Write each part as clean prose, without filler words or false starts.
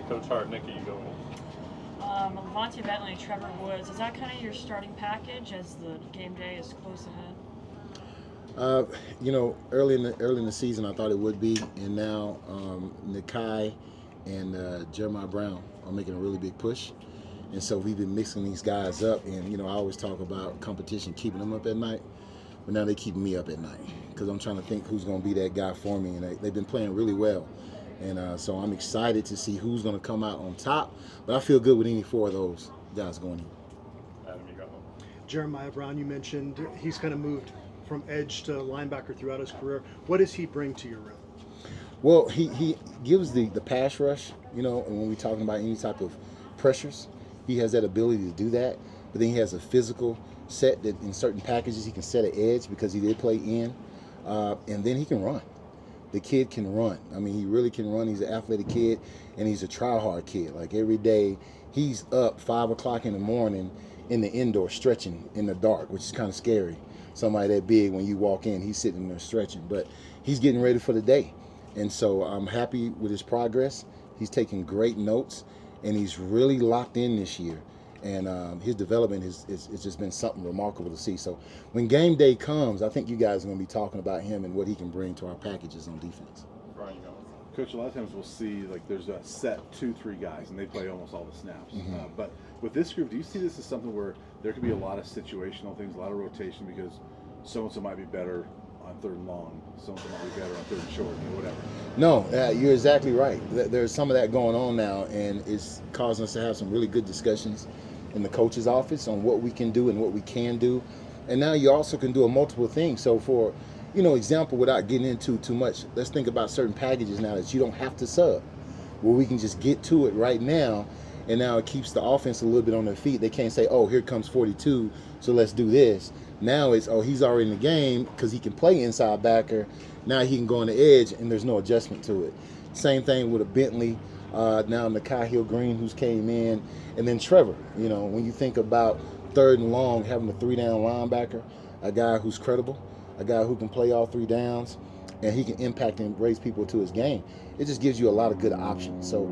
Coach Hart, Nikki, you go ahead. Bentley and Trevor Woods, is that kind of your starting package as the game day is close ahead? Early in the season, I thought it would be, and now Nakai and Jeremiah Brown are making a really big push, and so we've been mixing these guys up. And I always talk about competition keeping them up at night, but now they're keeping me up at night because I'm trying to think who's going to be that guy for me, and they've been playing really well. And so I'm excited to see who's going to come out on top. But I feel good with any four of those guys going in. Adam, you go. Jeremiah Brown, you mentioned he's kind of moved from edge to linebacker throughout his career. What does he bring to your room? Well, he gives the pass rush, and when we're talking about any type of pressures, he has that ability to do that. But then he has a physical set that in certain packages he can set an edge because he did play in. And then he can run. The kid can run. I mean, he really can run. He's an athletic kid, and he's a try-hard kid. Like every day, he's up 5 o'clock in the morning in the indoor stretching in the dark, which is kind of scary. Somebody that big, when you walk in, he's sitting there stretching. But he's getting ready for the day. And so I'm happy with his progress. He's taking great notes, and he's really locked in this year. And his development has just been something remarkable to see. So when game day comes, I think you guys are going to be talking about him and what he can bring to our packages on defense. Brian, you go. Coach, a lot of times we'll see like there's a set 2-3 guys and they play almost all the snaps. But with this group, do you see this as something where there could be a lot of situational things, a lot of rotation because so-and-so might be better on 3rd and long, so-and-so might be better on 3rd and short, whatever? No, you're exactly right. There's some of that going on now, and it's causing us to have some really good discussions in the coach's office on what we can do and what we can do. And now you also can do a multiple things. So for, example, without getting into too much, let's think about certain packages now that you don't have to sub, where we can just get to it right now, and now it keeps the offense a little bit on their feet. They can't say, oh, here comes 42, so let's do this. Now it's, oh, he's already in the game because he can play inside backer. Now he can go on the edge, and there's no adjustment to it. Same thing with a Bentley. Now Nakai Hill-Green, who's came in, and then Trevor. When you think about 3rd and long, having a 3-down linebacker, a guy who's credible, a guy who can play all 3 downs, and he can impact and raise people to his game. It just gives you a lot of good options. So,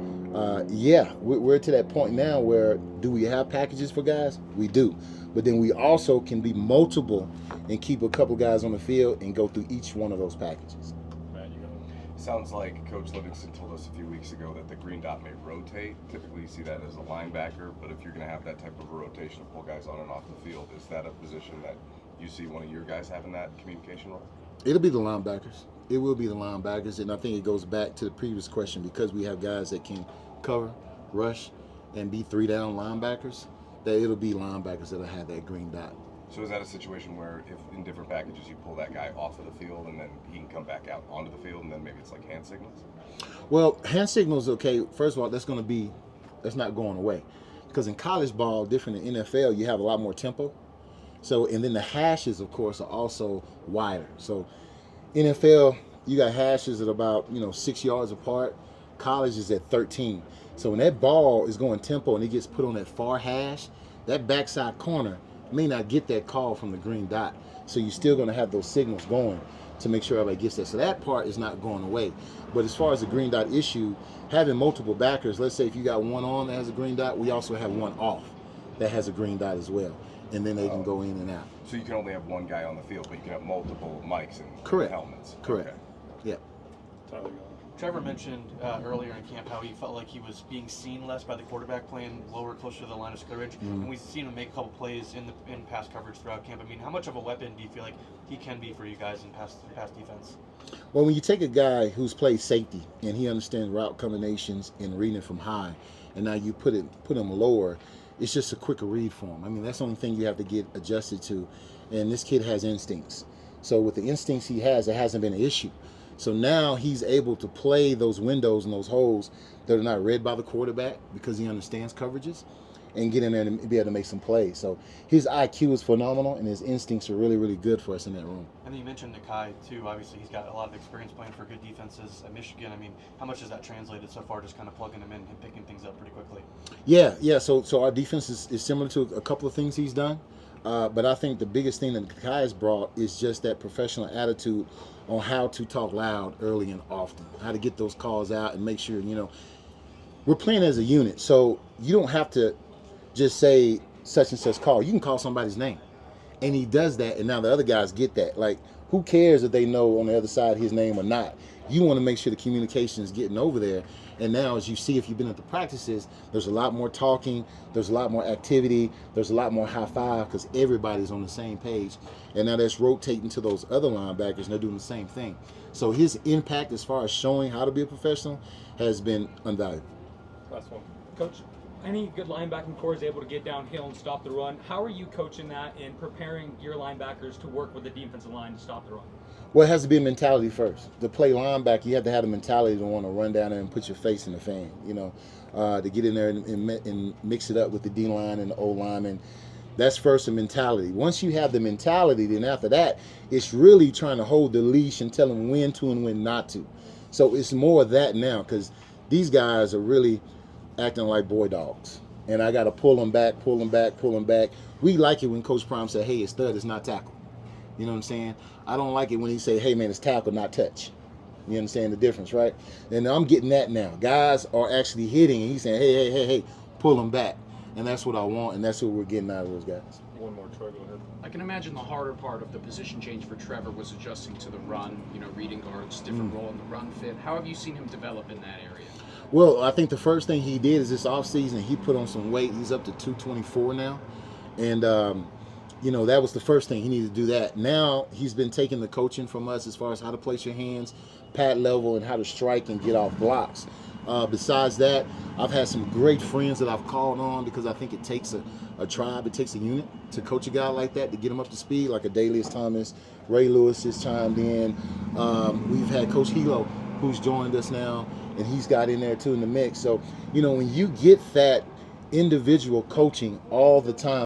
we're to that point now where do we have packages for guys? We do. But then we also can be multiple and keep a couple guys on the field and go through each one of those packages. Matt, you go. Sounds like Coach Livingston told us a few weeks ago that the green dot may rotate. Typically you see that as a linebacker, but if you're going to have that type of a rotation to pull guys on and off the field, is that a position that you see one of your guys having that communication role? It'll be the linebackers. It will be the linebackers, and I think it goes back to the previous question because we have guys that can cover, rush, and be 3-down linebackers, that it'll be linebackers that'll have that green dot. So is that a situation where if in different packages you pull that guy off of the field and then he can come back out onto the field and then maybe it's like hand signals? Well, hand signals, okay, first of all, that's not going away. Because in college ball, different than NFL, you have a lot more tempo. So, and then the hashes, of course, are also wider. So NFL, you got hashes at about, 6 yards apart. College is at 13. So when that ball is going tempo and it gets put on that far hash, that backside corner may not get that call from the green dot. So you're still going to have those signals going to make sure everybody gets that. So that part is not going away. But as far as the green dot issue, having multiple backers, let's say if you got one on that has a green dot, we also have one off that has a green dot as well. And then they can go in and out. So you can only have one guy on the field, but you can have multiple mics and Correct. helmets. Correct. Okay. Yeah. Tyler, go. Trevor mentioned earlier in camp how he felt like he was being seen less by the quarterback, playing lower, closer to the line of scrimmage. And we've seen him make a couple plays in pass coverage throughout camp. I mean, how much of a weapon do you feel like he can be for you guys in pass defense? Well, when you take a guy who's played safety and he understands route combinations and reading from high, and now you put him lower, it's just a quicker read for him. I mean, that's the only thing you have to get adjusted to. And this kid has instincts. So with the instincts he has, it hasn't been an issue. So now he's able to play those windows and those holes that are not read by the quarterback because he understands coverages and get in there and be able to make some plays. So his IQ is phenomenal and his instincts are really, really good for us in that room. And then you mentioned Nakai, too. Obviously, he's got a lot of experience playing for good defenses at Michigan. I mean, how much has that translated so far, just kind of plugging him in and picking things up pretty quickly? Yeah. So our defense is similar to a couple of things he's done. But I think the biggest thing that Nakai has brought is just that professional attitude on how to talk loud early and often, how to get those calls out and make sure, we're playing as a unit, so you don't have to just say such and such call. You can call somebody's name, and he does that, and now the other guys get that. Like, who cares if they know on the other side his name or not? You want to make sure the communication is getting over there. And now, as you see, if you've been at the practices, there's a lot more talking, there's a lot more activity, there's a lot more high five because everybody's on the same page. And now that's rotating to those other linebackers, and they're doing the same thing. So his impact as far as showing how to be a professional has been invaluable. Last one. Coach, any good linebacking core is able to get downhill and stop the run. How are you coaching that and preparing your linebackers to work with the defensive line to stop the run? Well, it has to be a mentality first. To play linebacker, you have to have the mentality to want to run down there and put your face in the fan, to get in there and mix it up with the D-line and the O-lineman. That's first a mentality. Once you have the mentality, then after that, it's really trying to hold the leash and tell them when to and when not to. So it's more of that now because these guys are really acting like boy dogs. And I got to pull them back. We like it when Coach Prime said, hey, it's stud, it's not tackle. You know what I'm saying? I don't like it when he say, hey, man, it's tackle, not touch. You understand the difference, right? And I'm getting that now. Guys are actually hitting, and he's saying, hey, pull them back. And that's what I want, and that's what we're getting out of those guys. One more, Troy, go ahead. I can imagine the harder part of the position change for Trevor was adjusting to the run, reading guards, different role in the run fit. How have you seen him develop in that area? Well, I think the first thing he did is this offseason, he put on some weight. He's up to 224 now. And, that was the first thing. He needed to do that. Now he's been taking the coaching from us as far as how to place your hands, pad level, and how to strike and get off blocks. Besides that, I've had some great friends that I've called on because I think it takes a tribe, it takes a unit to coach a guy like that, to get him up to speed, like a Dalius Thomas, Ray Lewis has chimed in. We've had Coach Hilo, who's joined us now, and he's got in there too in the mix. So, when you get that individual coaching all the time,